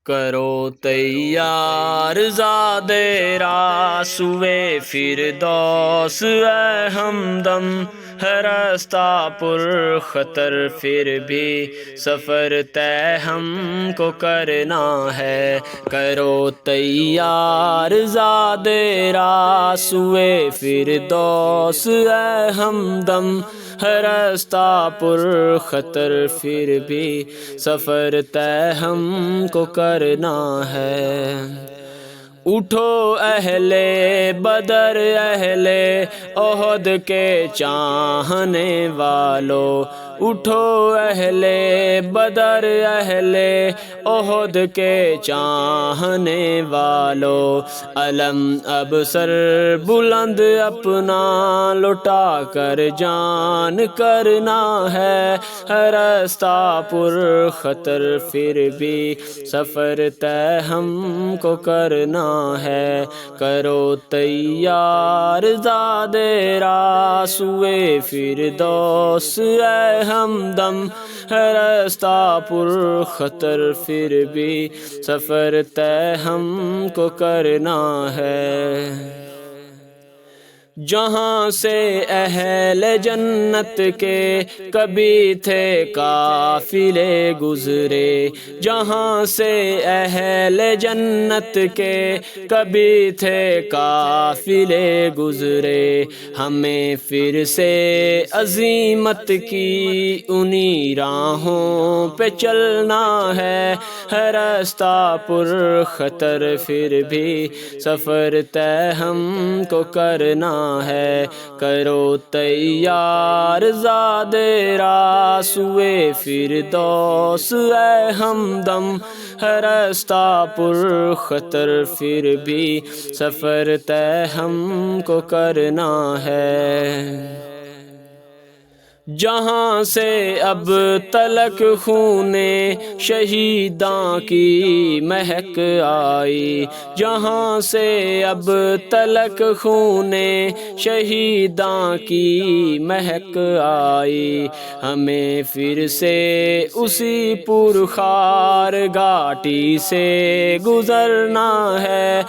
کرو تیار زاد راسوئے فردوس اے ہمدم، ہے راستہ پر خطر پھر بھی سفر طے ہم کو کرنا ہے۔ کرو تیار زاد راسوئے فردوس اے ہمدم، ہے راستہ پر خطر پھر بھی سفر طے ہم کو کرنا ہے۔ اٹھو اہل بدر اہل احد کے چاہنے والو، اٹھو اہل بدر اہل احد کے چاہنے والو، علم اب سر بلند اپنا لٹا کر جان کرنا ہے۔ راستہ پر خطر پھر بھی سفر طے ہم کو کرنا ہے۔ کرو تیار زاد راسوئے فردوس اے ہمدم، ہے راستہ پر خطر پھر بھی سفر طے ہم کو کرنا ہے۔ جہاں سے اہل جنت کے کبھی تھے قافلے گزرے، جہاں سے اہل جنت کے کبھی تھے قافلے گزرے، ہمیں پھر سے عزیمت کی انہی راہوں پہ چلنا ہے۔ راستہ پر خطر پھر بھی سفر طے ہم کو کرنا ہے۔ کرو تیار زاد راسوئے فردوس اے ہمدم، ہے راستہ پر خطر پھر بھی سفر طے ہم کو کرنا ہے۔ جہاں سے اب تلک خون شہیداں کی مہک آئی، جہاں سے اب تلک خون شہیداں کی مہک آئی، ہمیں پھر سے اسی پرخار گھاٹی سے گزرنا ہے۔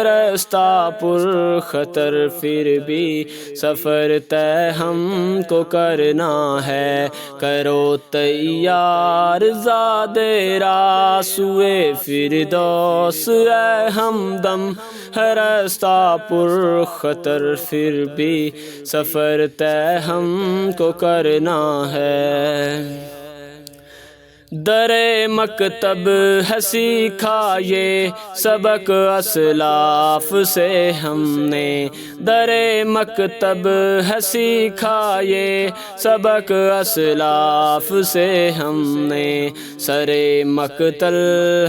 راستہ پر خطر پھر بھی سفر طے ہم کو کرنا ہے۔ کرو تیار زاد راسوئے فردوس اے ہمدم، ہے راستہ پر خطر پھر بھی سفر طے ہم کو کرنا ہے۔ در مکتب ہے سیکھا یہ سبق اسلاف سے ہم نے، در مکتب ہے سیکھا یہ سبق اسلاف سے ہم نے، سر مقتل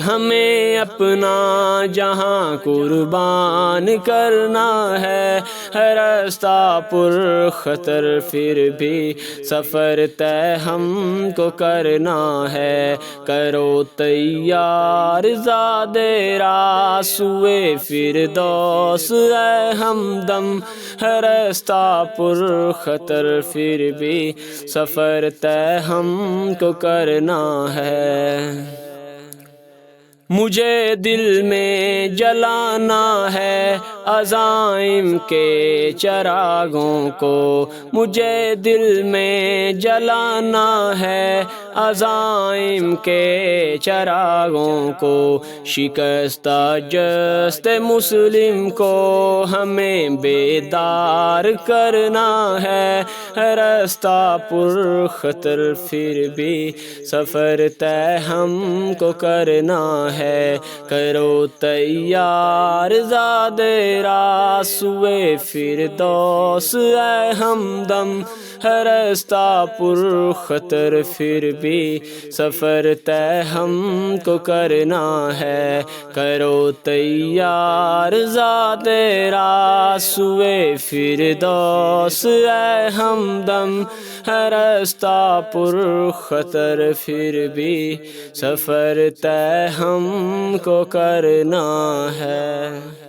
ہمیں اپنا جہاں قربان کرنا ہے۔ راستہ پر خطر پھر بھی سفر طے ہم کو کرنا ہے۔ کرو تیار زاد راسوئے فردوس اے ہمدم، ہے راستہ پر خطر پھر بھی سفر طے ہم کو کرنا ہے۔ مجھے دل میں جلانا ہے عزائم کے چراغوں کو، مجھے دل میں جلانا ہے عزائم کے چراغوں کو، شکستہ جست مسلم کو ہمیں بیدار کرنا ہے۔ راستہ پر خطر پھر بھی سفر طے ہم کو کرنا ہے۔ کرو تیار زاد راسوئے فردوس اے ہمدم، ہے راستہ پر خطر پھر بھی سفر طے ہم کو کرنا ہے۔ کرو تیار زاد راسوئے فردوس اے ہمدم، ہے راستہ پر خطر پھر بھی سفر طے ہم کو کرنا ہے۔